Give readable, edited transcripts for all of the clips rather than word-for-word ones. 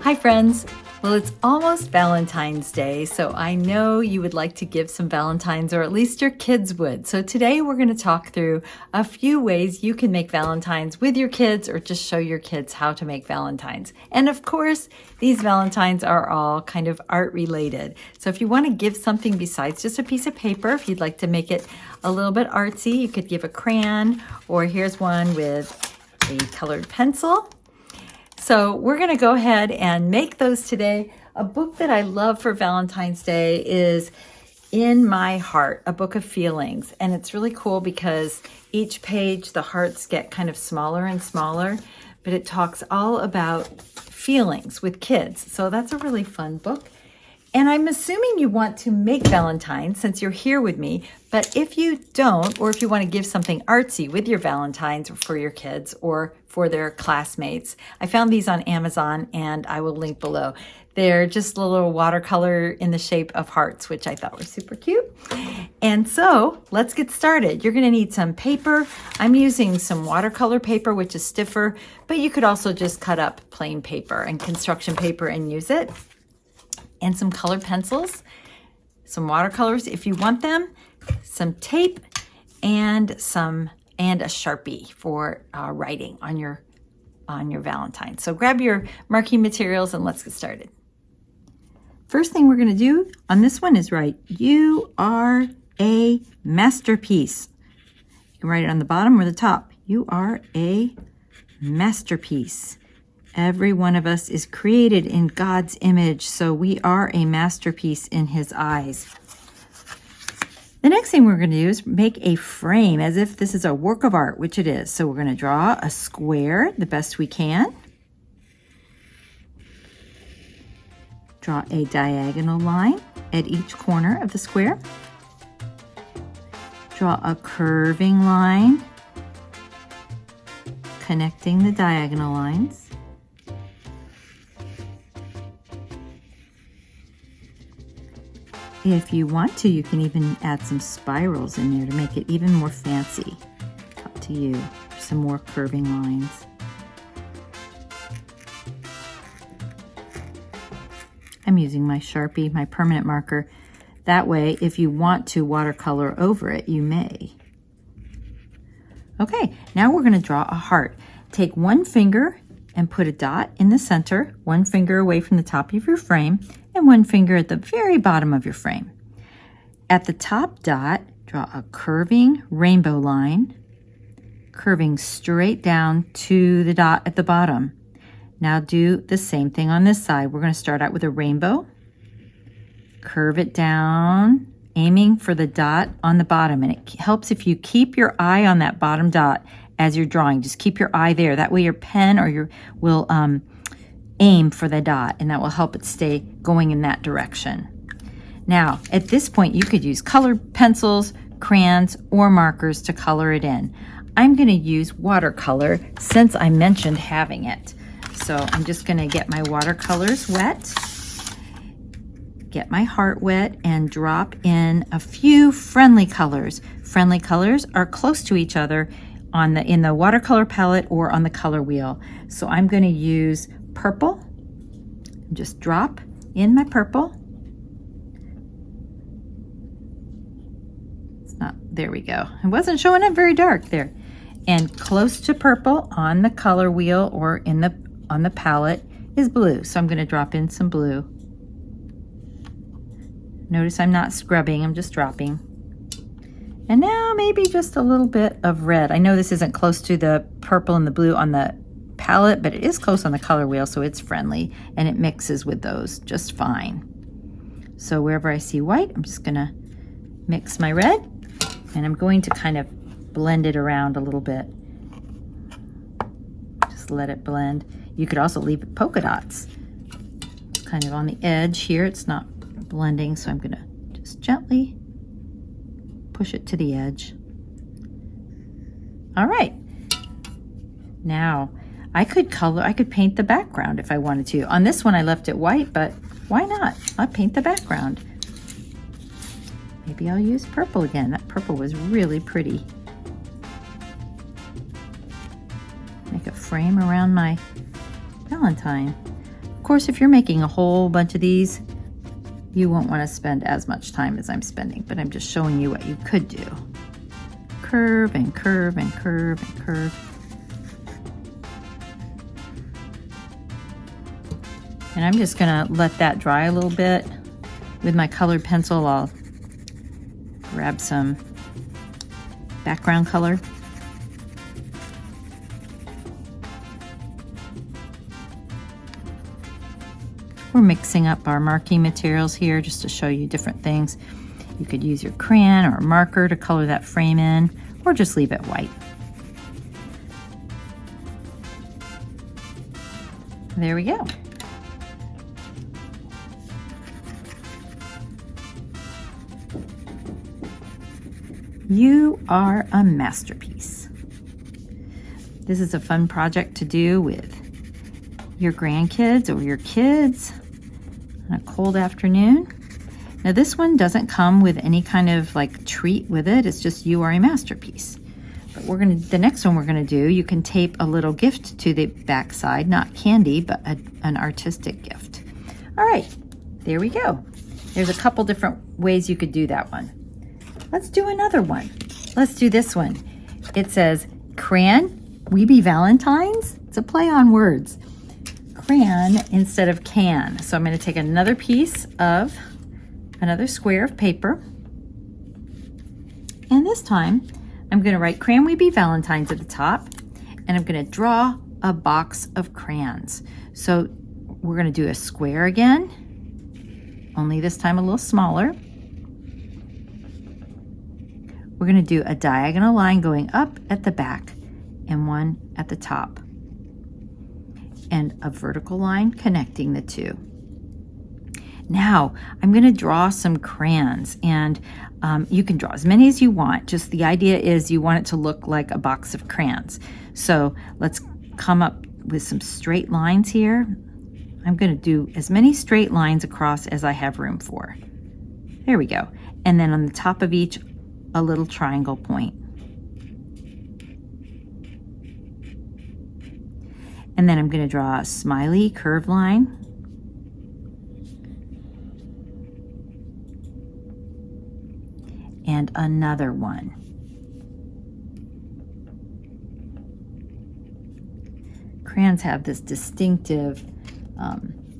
Hi friends! Well, it's almost Valentine's Day, so I know you would like to give some Valentines, or at least your kids would. So today we're going to talk through a few ways you can make Valentines with your kids, or just show your kids how to make Valentines. And of course, these Valentines are all kind of art related. So if you want to give something besides just a piece of paper, if you'd like to make it a little bit artsy, you could give a crayon, or here's one with a colored pencil. So we're going to go ahead and make those today. A book that I love for Valentine's Day is In My Heart, a book of feelings. And it's really cool because each page, the hearts get kind of smaller and smaller, but it talks all about feelings with kids. So that's a really fun book. And I'm assuming you want to make Valentines since you're here with me, but if you don't, or if you want to give something artsy with your Valentines for your kids or for their classmates, I found these on Amazon and I will link below. They're just a little watercolor in the shape of hearts, which I thought were super cute. And so let's get started. You're going to need some paper. I'm using some watercolor paper, which is stiffer, but you could also just cut up plain paper and construction paper and use it. And some colored pencils, some watercolors if you want them, some tape, and a Sharpie for writing on your Valentine. So grab your marquee materials and let's get started. First thing we're going to do on this one is write, "You are a masterpiece." You can write it on the bottom or the top. You are a masterpiece. Every one of us is created in God's image, so we are a masterpiece in His eyes. The next thing we're going to do is make a frame as if this is a work of art, which it is. So we're going to draw a square the best we can. Draw a diagonal line at each corner of the square. Draw a curving line connecting the diagonal lines. If you want to, you can even add some spirals in there to make it even more fancy. Up to you. Some more curving lines. I'm using my Sharpie, my permanent marker. That way, if you want to watercolor over it, you may. Okay, now we're going to draw a heart. Take one finger and put a dot in the center, one finger away from the top of your frame, and one finger at the very bottom of your frame. At the top dot, draw a curving rainbow line, curving straight down to the dot at the bottom. Now do the same thing on this side. We're going to start out with a rainbow, curve it down, aiming for the dot on the bottom. And it helps if you keep your eye on that bottom dot as you're drawing. Just keep your eye there. That way your pen or will aim for the dot, and that will help it stay going in that direction. Now, at this point, you could use colored pencils, crayons, or markers to color it in. I'm going to use watercolor since I mentioned having it. So I'm just going to get my watercolors wet, get my heart wet, and drop in a few friendly colors. Friendly colors are close to each other in the watercolor palette or on the color wheel. So I'm going to use purple. Just drop in my purple. It's not, there we go. It wasn't showing up very dark there. And close to purple on the color wheel or on the palette is blue. So I'm going to drop in some blue. Notice I'm not scrubbing, I'm just dropping. And now maybe just a little bit of red. I know this isn't close to the purple and the blue on the palette, but it is close on the color wheel, so it's friendly and it mixes with those just fine. So wherever I see white, I'm just gonna mix my red, and I'm going to kind of blend it around a little bit. Just let it blend. You could also leave it polka dots. It's kind of on the edge here. It's not blending, so I'm gonna just gently push it to the edge. All right. Now, I could paint the background if I wanted to. On this one, I left it white, but why not? I'll paint the background. Maybe I'll use purple again. That purple was really pretty. Make a frame around my Valentine. Of course, if you're making a whole bunch of these, you won't want to spend as much time as I'm spending, but I'm just showing you what you could do. Curve and curve and curve and curve. And I'm just gonna let that dry a little bit. With my colored pencil, I'll grab some background color. We're mixing up our marking materials here just to show you different things. You could use your crayon or a marker to color that frame in, or just leave it white. There we go. You are a masterpiece. This is a fun project to do with your grandkids or your kids on a cold afternoon. Now this one doesn't come with any kind of like treat with it. It's just you are a masterpiece. But the next one we're gonna do, you can tape a little gift to the back side, not candy, but an artistic gift. All right, there we go. There's a couple different ways you could do that one. Let's do another one. Let's do this one. It says, crayon, we be Valentines. It's a play on words. Crayon instead of can. So I'm going to take another square of paper. And this time, I'm going to write crayon, we be Valentines at the top. And I'm going to draw a box of crayons. So we're going to do a square again, only this time a little smaller. We're going to do a diagonal line going up at the back and one at the top, and a vertical line connecting the two. Now I'm going to draw some crayons, and you can draw as many as you want. Just the idea is you want it to look like a box of crayons. So let's come up with some straight lines here. I'm going to do as many straight lines across as I have room for. There we go. And then on the top of each, a little triangle point. And then I'm going to draw a smiley curved line. And another one. Crayons have this distinctive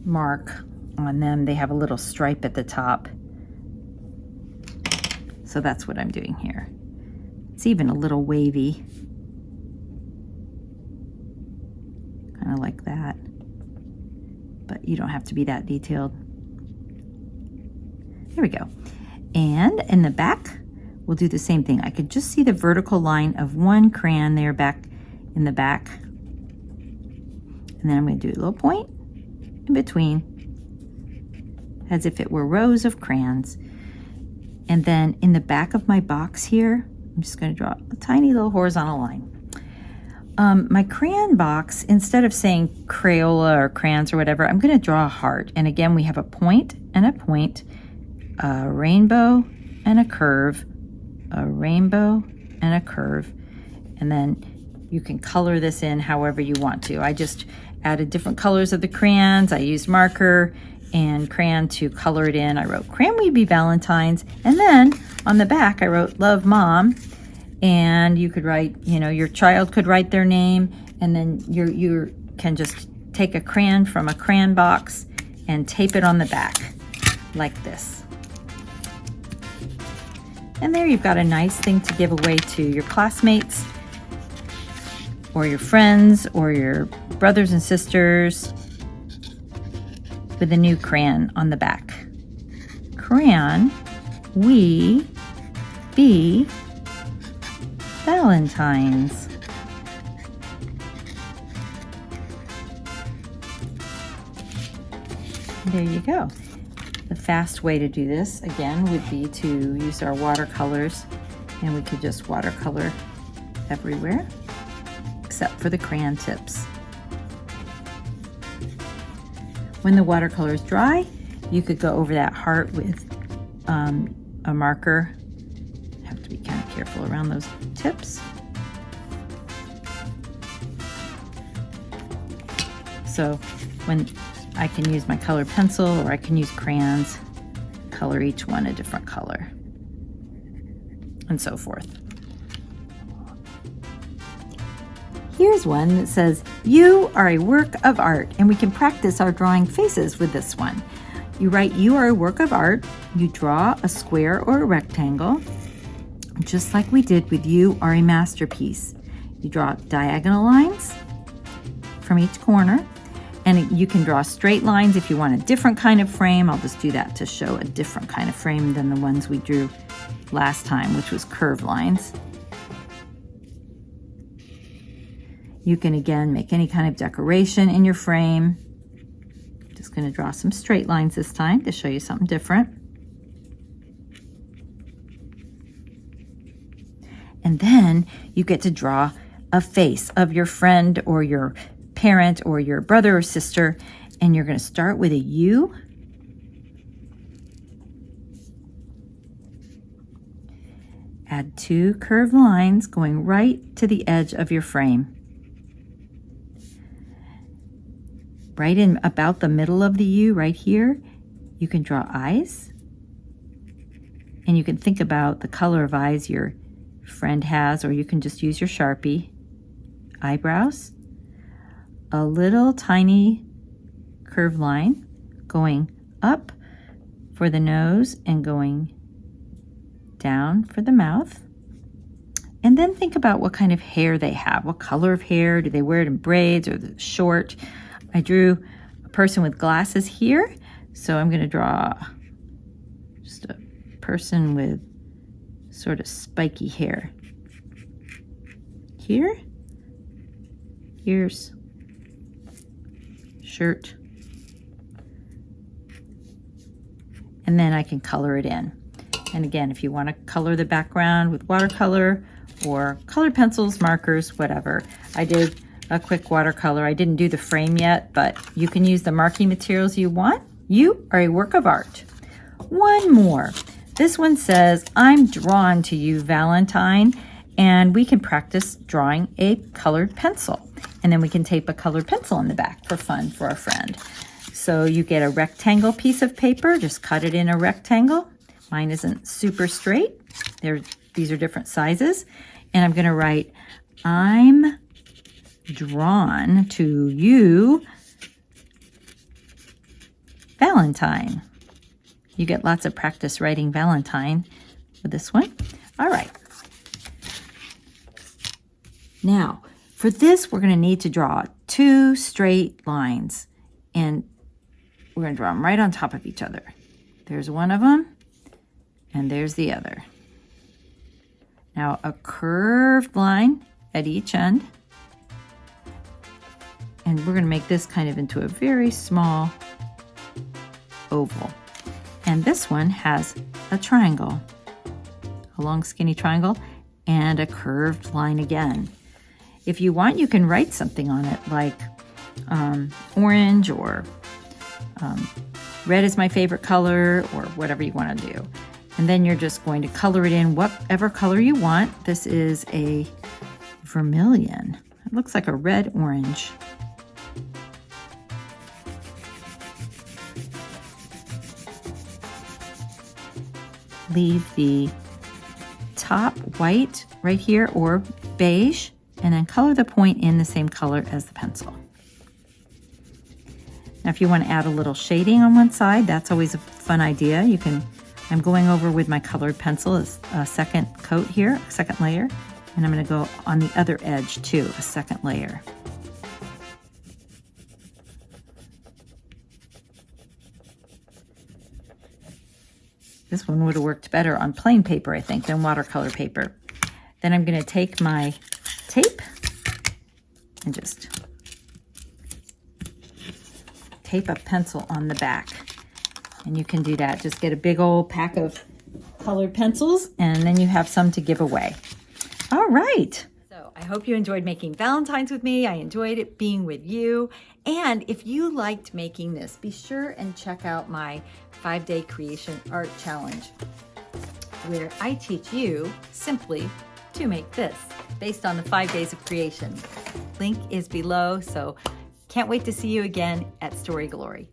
mark on them. They have a little stripe at the top. So that's what I'm doing here. It's even a little wavy. Kind of like that. But you don't have to be that detailed. There we go. And in the back, we'll do the same thing. I could just see the vertical line of one crayon there back in the back. And then I'm going to do a little point in between, as if it were rows of crayons. And then in the back of my box here, I'm just going to draw a tiny little horizontal line. My crayon box, instead of saying Crayola or crayons or whatever, I'm going to draw a heart. And again, we have a point and a point, a rainbow and a curve, a rainbow and a curve. And then you can color this in however you want to. I just added different colors of the crayons. I used marker and crayon to color it in. I wrote crayon we be Valentines, and then on the back I wrote love mom, and you could write, you know, your child could write their name, and then you can just take a crayon from a crayon box and tape it on the back like this. And there you've got a nice thing to give away to your classmates or your friends or your brothers and sisters, with a new crayon on the back. Crayon, we be Valentines. There you go. The fast way to do this, again, would be to use our watercolors, and we could just watercolor everywhere, except for the crayon tips. When the watercolor is dry, you could go over that heart with a marker. You have to be kind of careful around those tips. So when I can use my colored pencil or I can use crayons, color each one a different color, and so forth. Here's one that says, "You are a work of art," and we can practice our drawing faces with this one. You write, "You are a work of art." You draw a square or a rectangle, just like we did with "You are a masterpiece." You draw diagonal lines from each corner, and you can draw straight lines if you want a different kind of frame. I'll just do that to show a different kind of frame than the ones we drew last time, which was curved lines. You can again make any kind of decoration in your frame. Just going to draw some straight lines this time to show you something different. And then you get to draw a face of your friend or your parent or your brother or sister, and you're going to start with a U. Add 2 curved lines going right to the edge of your frame. Right in about the middle of the U, right here, you can draw eyes. And you can think about the color of eyes your friend has, or you can just use your Sharpie. Eyebrows. A little tiny curved line going up for the nose and going down for the mouth. And then think about what kind of hair they have. What color of hair? Do they wear it in braids or short? I drew a person with glasses here, so I'm going to draw just a person with sort of spiky hair. Here's shirt, and then I can color it in. And again, if you want to color the background with watercolor or colored pencils, markers, whatever. I did a quick watercolor. I didn't do the frame yet, but you can use the marking materials you want. You are a work of art. One more. This one says, "I'm drawn to you, Valentine," and we can practice drawing a colored pencil. And then we can tape a colored pencil on the back for fun for our friend. So you get a rectangle piece of paper, just cut it in a rectangle. Mine isn't super straight. These are different sizes. And I'm going to write, "I'm drawn to you, Valentine." You get lots of practice writing Valentine with this one. All right. Now, for this, we're going to need to draw 2 straight lines, and we're going to draw them right on top of each other. There's one of them, and there's the other. Now, a curved line at each end. And we're going to make this kind of into a very small oval. And this one has a triangle, a long skinny triangle, and a curved line again. If you want, you can write something on it like orange or red is my favorite color, or whatever you want to do. And then you're just going to color it in whatever color you want. This is a vermilion. It looks like a red-orange. Leave the top white right here or beige, and then color the point in the same color as the pencil. Now if you want to add a little shading on one side, that's always a fun idea. You can, I'm going over with my colored pencil a second coat here, a second layer, and I'm going to go on the other edge too, a second layer. This one would have worked better on plain paper, I think, than watercolor paper. Then I'm going to take my tape and just tape a pencil on the back. And you can do that. Just get a big old pack of colored pencils, and then you have some to give away. All right. So I hope you enjoyed making Valentines with me. I enjoyed it being with you. And if you liked making this, be sure and check out my 5-day creation art challenge, where I teach you simply to make this based on the 5 days of creation. Link is below, so Can't wait to see you again at Story Glory.